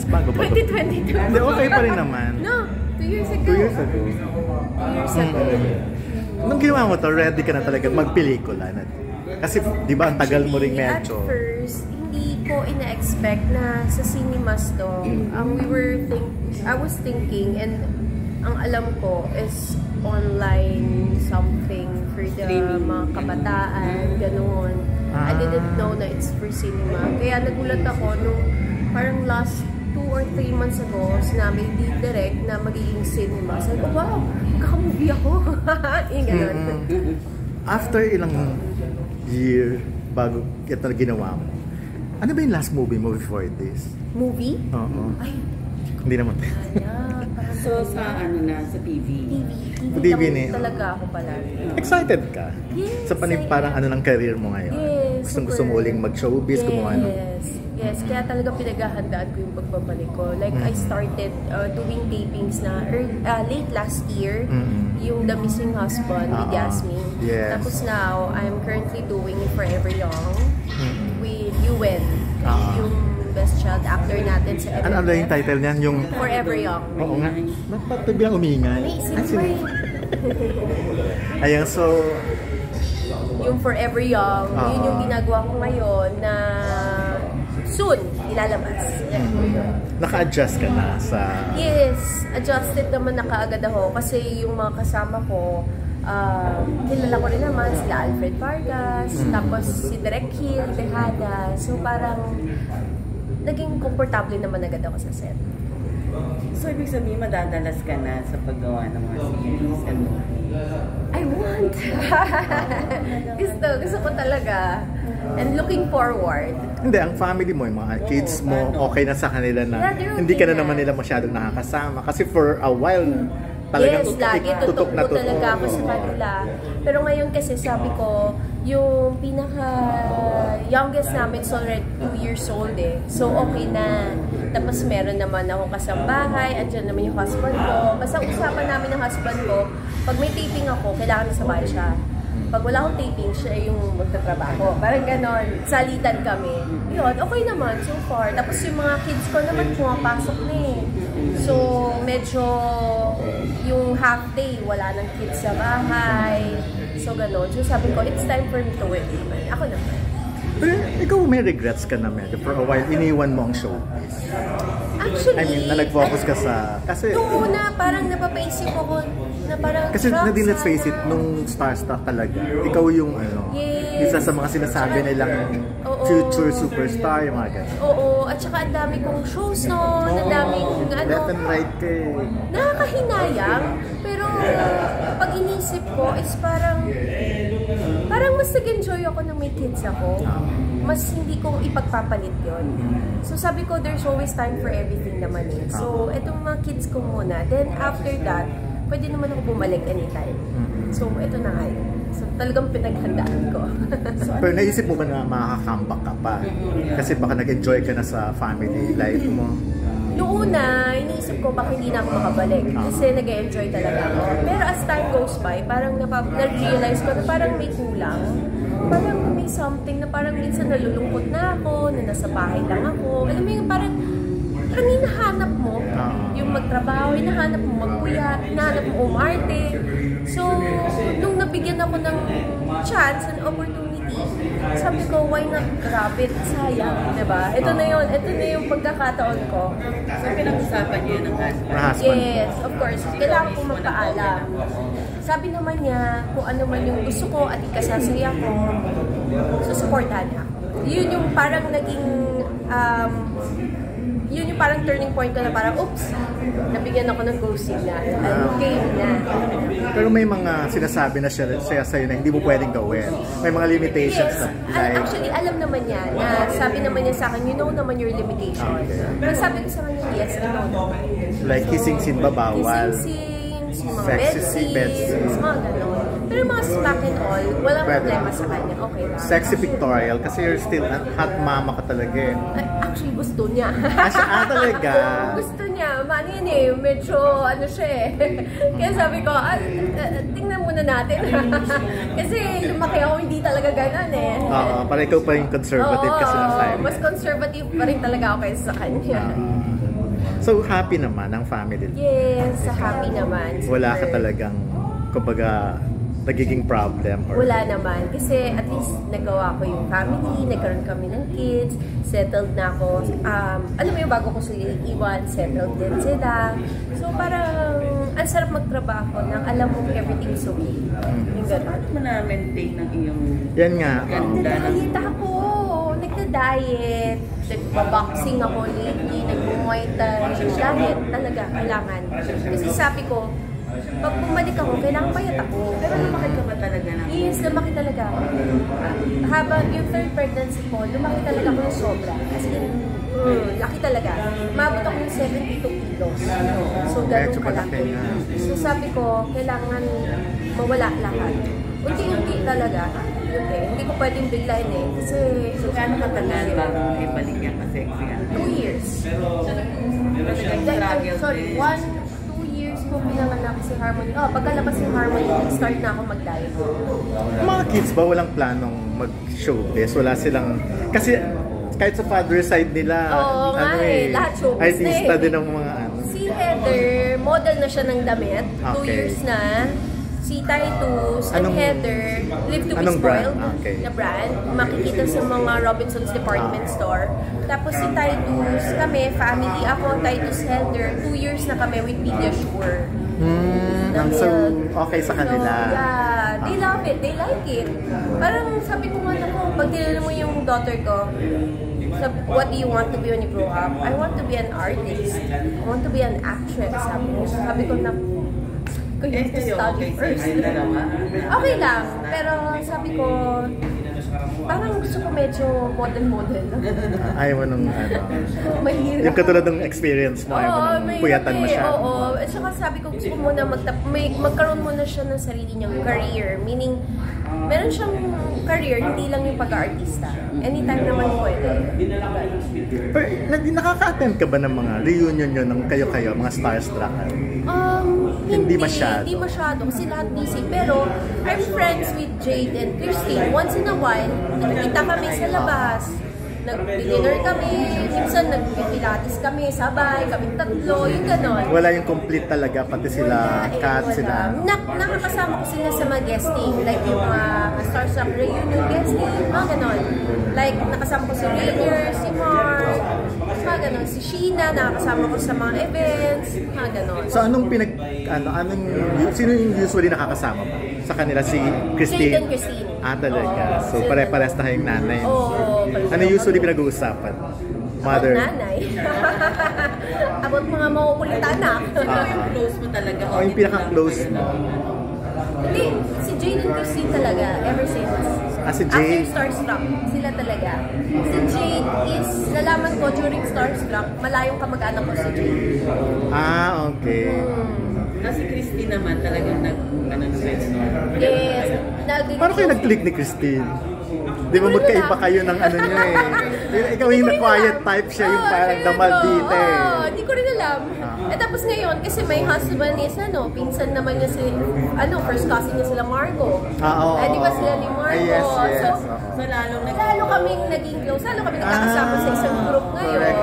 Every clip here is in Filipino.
bago. 2022. Hindi, okay pa rin naman. No, 2 years ago. 2 years ago. 2 years ago. Nung ginawa mo to, ready ka na talaga magpelikula na. Kasi, di ba, ang tagal mo rin medyo. At first, hindi ko ina-expect na sa cinemas to. I was thinking, and ang alam ko is online something for the mga kabataan, gano'n. I didn't know na it's for cinema. Kaya nagulat ako nung parang last 2 or 3 months ago, sinabi di direct na magiging cinema. Sabi ko, wow, kaka-movie ako. Yung gano'n. After ilang year bago ito ginawa mo, ano ba yung last movie mo before this? Movie? Oo. Ay, hindi naman. So, sa ano na, sa TV? TV ni. Talaga ako pala. Excited ka? Yes. Sa parang ano ng career mo ngayon? Yes. Gusto mo uling mag-showbiz, gumawa ng... Yes, kaya talaga pinaghahandaan ko yung pagbabalik ko. Like, I started doing tapings na late last year, yung The Missing Husband with Yasmin. Yes. Tapos now, I'm currently doing Forever Young with Yuen, yung best child actor natin sa MMF. Ano yung title niyan? Yung... Forever Young. Oo nga. Ba't biglang umingay? Ayan, so... Yung Forever Young, yun yung ginagawa ko ngayon na soon ilalabas. Naka-adjust ka na sa... Yes, adjusted naman na kaagad ako kasi yung mga kasama ko, kilala ko rin naman sila Alfred Vargas, tapos si Direk Hill, Tejada. So parang naging komportable naman agad ako sa set. So, ibig sabihin, madadalas ka na sa paggawa ng mga series and I want! gusto ko talaga. And looking forward. Hindi, ang family mo, yung mga kids mo, okay na sa kanila na hindi ka na naman nila masyadong nakakasama. Kasi for a while, talagang tutok na talaga ako sa kanila. Pero ngayon kasi sabi ko, yung pinaka-youngest namin is already 2 years old eh. So okay na. Tapos meron naman akong kasambahay, andyan naman yung husband ko. Basta usapan namin ng husband ko, pag may taping ako, kailangan nasabay siya. Pag wala akong taping, siya yung magtatrabaho. Parang ganon, salitan kami. Yun, okay naman so far. Tapos yung mga kids ko naman pumapasok na eh. So medyo yung half day, wala nang kids sa bahay. So ganon. So sabi ko, it's time for me to work. Ako naman. Pero ikaw may regrets ka na medyo for a while, iniwan mo ang showbiz. Actually, I mean, na nag-focus ka sa... Kasi... Noong una, parang napapaisip ako na parang... Kasi let's face it, nung star-star talaga, ikaw yung ano, isa sa mga sinasabi nilang future superstar, yung mga ganyan. Oo, at saka ang dami kong shows noon, ang daming ano... Left and right kayo. Nakakahinayang, pero pag inisip ko is parang mas nag-enjoy ako na may kids ako. Mas hindi ko ipagpapalit yon. So sabi ko, there's always time for everything naman eh. So etong mga kids ko muna. Then after that, pwede naman ako bumalik anytime. So ito na nga yun. So talagang pinaghandaan ko. Pero naisip mo ba na makaka-comeback ka pa? Kasi baka nag-enjoy ka na sa family life mo. Noong una, iniisip ko baka hindi na ako makabalik kasi nag-enjoy talaga ako. Pero as time goes by, parang na-realize ko na parang may kulang. Parang may something na parang minsan nalulungkot na ako, na nasa bahay lang ako. Alam mo yung parang hinahanap mo yung magtrabaho, hinahanap mo magpuyat, hinahanap mo umarte. So, nung nabigyan ako ng chance and opportunity, sabi ko, why not grab it? Sayang, diba? Ito na yung pagkakataon ko. So, pinag-usapan niyo ng husband? Yes, of course. Kailangan ko magpaalam. Sabi naman niya, kung ano man yung gusto ko at ikasasaya ko, susuportahan niya ako. Yun yung parang naging, yun yung parang turning point ko na parang, oops, nabigyan ako ng go-signal na. Game na. Pero may mga sinasabi na siya sa'yo na hindi mo pwedeng gawin. May mga limitations na. Yes, actually, alam naman niya na sabi naman niya sa akin, you know naman your limitations. Pag sabi ko sa kanya, yes, I know naman. Like kissing scene ba bawal? Kissing scenes, mga Sexy bed scenes, mga ganon. Pero mga smack and all, walang problema sa kanya, okay lang. Sexy pictorial, kasi you're still hot mama ka talaga eh. Actually, gusto niya. Talaga? Gusto niya. Ano yun eh, medyo ano siya eh. Kaya sabi ko, tingnan muna natin. Kasi lumaki ako, hindi talaga ganon eh. Oo, para ikaw pa yung conservative kasi na mas conservative pa rin talaga ako kaysa sa kanya. So, happy naman ang family? Yes, happy naman. Wala ka Super. talagang, kumbaga, nagiging problem? Or... Wala naman. Kasi at least nagawa ko yung family, nagkaroon kami ng kids, settled na ako. Alam mo yung bago ko sila iwan, settled din sila. So parang, ang sarap magtrabaho nang alam mo everything's okay. Yung gano'n. Paano mo na-maintain ng iyong Yan nga. Nagda-diet ako. Nagda-diet. Nagpa-boxing ako lately. Nag-muay thai. Diet talaga. Kailangan. Kasi sabi ko, pag bumalik ako, kailangan payat ako. Pero lumaki ka ba talaga na? Yes, lumaki talaga ako. Habang yung third pregnancy ko, lumaki talaga ako ng sobra. As in, laki talaga. Mabot ako ng 72 kilos. So, ganun kalaki. So, sabi ko, kailangan mawala lahat. Unti-unti talaga. Hindi ko pwedeng biglahin eh. Kasi, So, gaano katagal bago ibalik niya kasi siya? 2 years. Sorry, 2 years ko pinanganak si Harmony. Pagkalabas si Harmony, nag-start na ako mag-diet. Mga kids ba walang planong mag-showbiz? Wala silang... Kasi kahit sa father side nila, Oo nga lahat showbiz artista din ang mga ano. Si Heather, model na siya ng damit. 2 Okay. years na. Si Titus and Heather, Live to be anong Spoiled brand? Okay. na brand. Makikita sa mga Robinson's department store. Tapos si Titus, kami, family ako, Titus, Heather, 2 years na kami with Pediasure. So, okay sa kanila. So, yeah, they love it, they like it. Parang sabi ko nga ako, pag tinanong mo yung daughter ko, what do you want to be when you grow up? I want to be an artist. I want to be an actress. Sabi ko na, ko yung to study first. Okay lang, pero sabi ko, parang gusto ko medyo model-model. Ayaw mo nung ano. Mahirap. Yung katulad ng experience mo, ayaw mo nung puyatan masyado. Oo, at saka sabi ko gusto ko muna magkaroon muna siya ng sarili niyang career. Meaning, meron siyang career, hindi lang yung pag-aartista. Anytime naman pwede. Pero nakaka-attend ka ba ng mga reunion nyo ng kayo-kayo, mga starstruck? Hindi masyado. Hindi masyado kasi lahat busy. Pero I'm friends with Jade and Christine. Once in a while, nagkita kami sa labas. Nag-dinner kami, minsan nag-pilates kami, sabay, kaming tatlo, yung ganon. Wala yung complete talaga, pati sila, Kat, sila. Nakakasama ko sila sa mga guesting, like yung mga Starstruck reunion guesting, mga ganon. Like, nakasama ko si Rainier, si Mark, mga ganon. Si Sheena, nakakasama ko sa mga events, mga ganon. So anong sino yung usually nakakasama mo? Sa kanila si Christine? Jade and Christine. Talaga. So pare-pares na kayong nanay. Oo. Ano usually pinag-uusapan? Mother? About nanay. About mga makukulit anak. Yung close mo talaga. Yung pinaka-close mo? Hindi, si Jade and Christine talaga, ever since. Si Jade? After Starstruck, sila talaga. Si Jade is, nalaman ko during Starstruck, malayong kamag-anak ko si Jade. Okay. Kasi Christine naman talagang nag-friends no? Yes. Paano kayo nag-click ni Christine? Di ba magkaiba kayo ng ano niya eh? Ikaw yung na-quiet type siya, yung parang damaldite. Hindi ko rin alam. Tapos ngayon, kasi may husband is, pinsan naman niya si, first cousin niya sila Margo. Di ba sila ni Margo? Yes. So lalo kaming naging close, lalo kaming nakakasama sa isang group ngayon.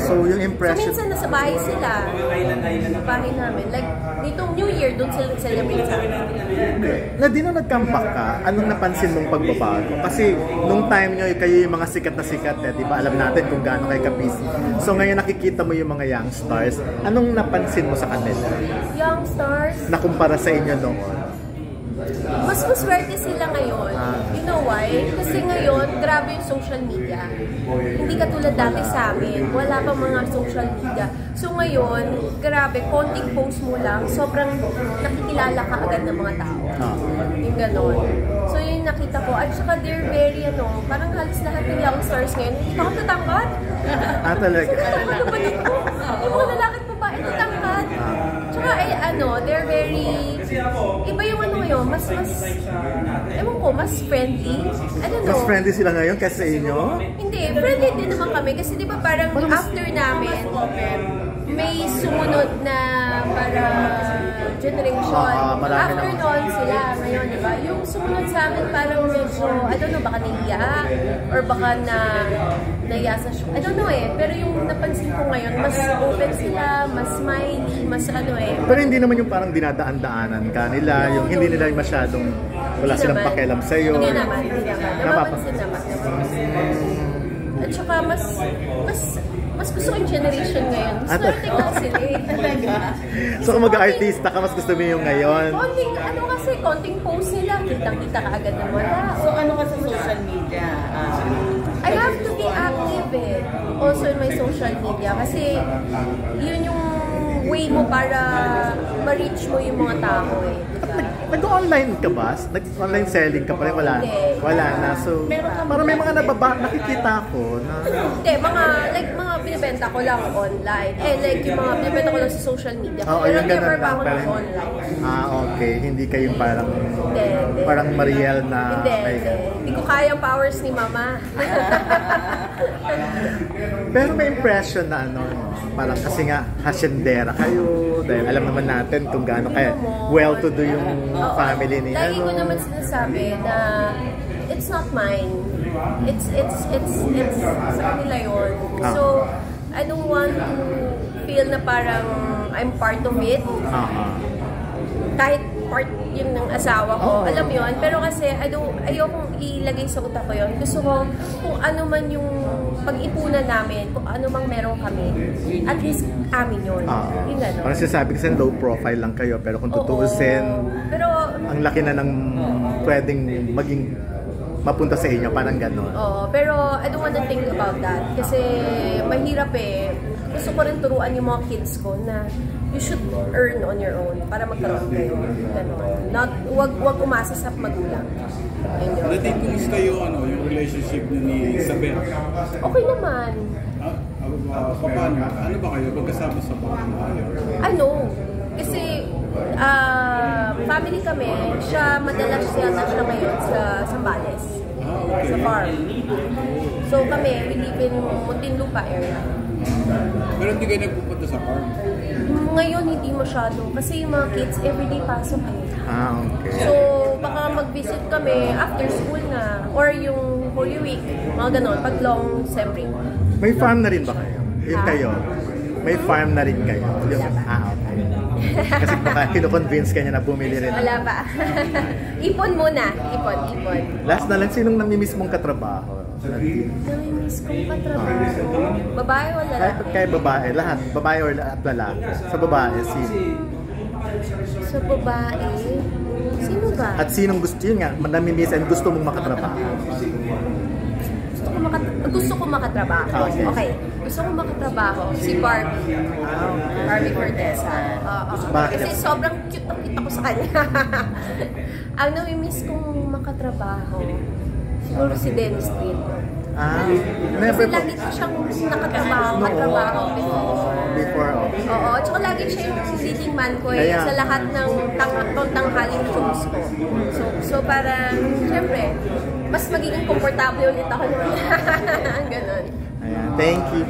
So yung impression... So minsan nasa bahay sila. Sa bahay namin. Like, nitong New Year, doon sila celebrate sa amin. Na di na nag-comeback ka, anong napansin mong pagbabago? Kasi nung time nyo, kayo yung mga sikat na sikat, di ba alam natin kung gaano kayo ka-busy. So ngayon nakikita mo yung mga young stars, anong napansin mo sa kanila? Young stars? Na kumpara sa inyo noon? Mas maswerte sila ngayon. You know why? Kasi ngayon, grabe yung social media. Hindi katulad dati sa amin. Wala pa mga social media. So ngayon, grabe, konting post mo lang, sobrang nakikilala ka agad ng mga tao. Yung ganon. So yun nakita ko. At saka they're very, parang halos lahat ng young stars ngayon, hindi ka tatangkad. Talaga? Ano ba dito? Yung mga lalaki pa ba, tatangkad. Tsaka they're very, iba yung ngayon, mas, ewan ko, mas friendly. I don't know. Mas friendly sila ngayon kasi sa inyo? Hindi, friendly din naman kami. Kasi di ba parang after namin, may sumunod na para generation. After noon sila ngayon, di ba? Yung sumunod sa amin parang medyo, I don't know, baka nahiya or baka naiya sa show. I don't know Pero yung napansin ko ko ngayon, mas open sila, mas smiley, mas ano eh. Pero hindi naman yung parang dinadaan-daanan ka nila, yung hindi nila masyadong wala silang pakialam sa'yo. Hindi naman. Napapansin naman. At saka mas gusto ko yung generation ngayon. Mas swerte ko sila eh. Talaga. So kung mag-artista ka, mas gusto mo yung ngayon? Konting post nila, kitang-kita ka agad na wala. So ano ka sa social media? I have to be active eh. Also in my social media. Kasi yun yung way mo para ma-reach mo yung mga tao eh. Diba? Nag-online ka ba? Nag-online selling ka pa rin? Wala na. Wala na. So, parang may mga nakikita ko na... Hindi, mga binibenta ko lang online. Yung mga binibenta ko lang sa social media. Oo, Pero yung ganun never pa lang. ako nag-online. Okay. Hindi kayong parang... Hindi. Parang Mariel na... Hindi ko kaya ang powers ni Mama. Pero may impression na parang kasi nga hasyendera kayo. Dahil alam naman natin kung gaano kaya well-to-do yung family ni Lagi ko naman sinasabi na it's not mine. It's sa kanila yun. So, I don't want to feel na parang I'm part of it. Kahit part yun ng asawa ko, alam mo yun. Pero kasi ayokong ilagay sa utak ko yun. Gusto ko kung ano man yung pag-ipunan namin, kung ano mang meron kami, at least amin yun. Yung gano'n. Parang sinasabi kasi low profile lang kayo, pero kung tutuusin, pero ang laki na ng pwedeng maging mapunta sa inyo, parang gano'n. Oo, pero I don't wanna think about that. Kasi mahirap eh. Gusto ko rin turuan yung mga kids ko na you should earn on your own para magkaroon kayo. Wag umasa sa magulang. Natin, kumusta yung relationship niyo ni Isabel? Okay naman. Paano? Ano ba kayo? Pagkasama sa bahay? Kasi family kami. Madalas yata siya ngayon sa Zambales. Sa farm. So kami, we live in Muntinlupa area. Pero hindi kayo nagpupunta sa farm? Ngayon hindi masyado. Kasi yung mga kids, everyday pasok eh. Okay. So, baka mag-visit kami after school na. Or yung Holy Week. Mga ganon. Pag long, siyempre. May farm na rin ba kayo? Yung kayo? May farm na rin kayo? Wala pa. Okay. Kasi baka kino-convince ka niya na bumili rin. Wala pa. Ipon muna. Ipon. Last na lang, sinong namimiss mong katrabaho? Namimiss kong katrabaho. Babae o lalaki? Kaya babae, lahat. Babae or lalaki. Sa babae, sino? Sa babae? Sino ba? At sinong gusto yun nga, namimiss and gusto mong makatrabaho? Gusto ko makatrabaho. Okay. Gusto ko makatrabaho. Si Barbie. Barbie Cortesa. Kasi sobrang cute ang kita ko sa kanya. Ang namimiss kong makatrabaho, siguro si Dennis Street. Kasi lagi ko siyang nakatrabaho before. Oo, at saka lagi siya yung leading man ko sa lahat ng tanghaling shows ko. So parang, syempre, mas magiging komportable ulit ako naman. Ganon. Ayan, thank you.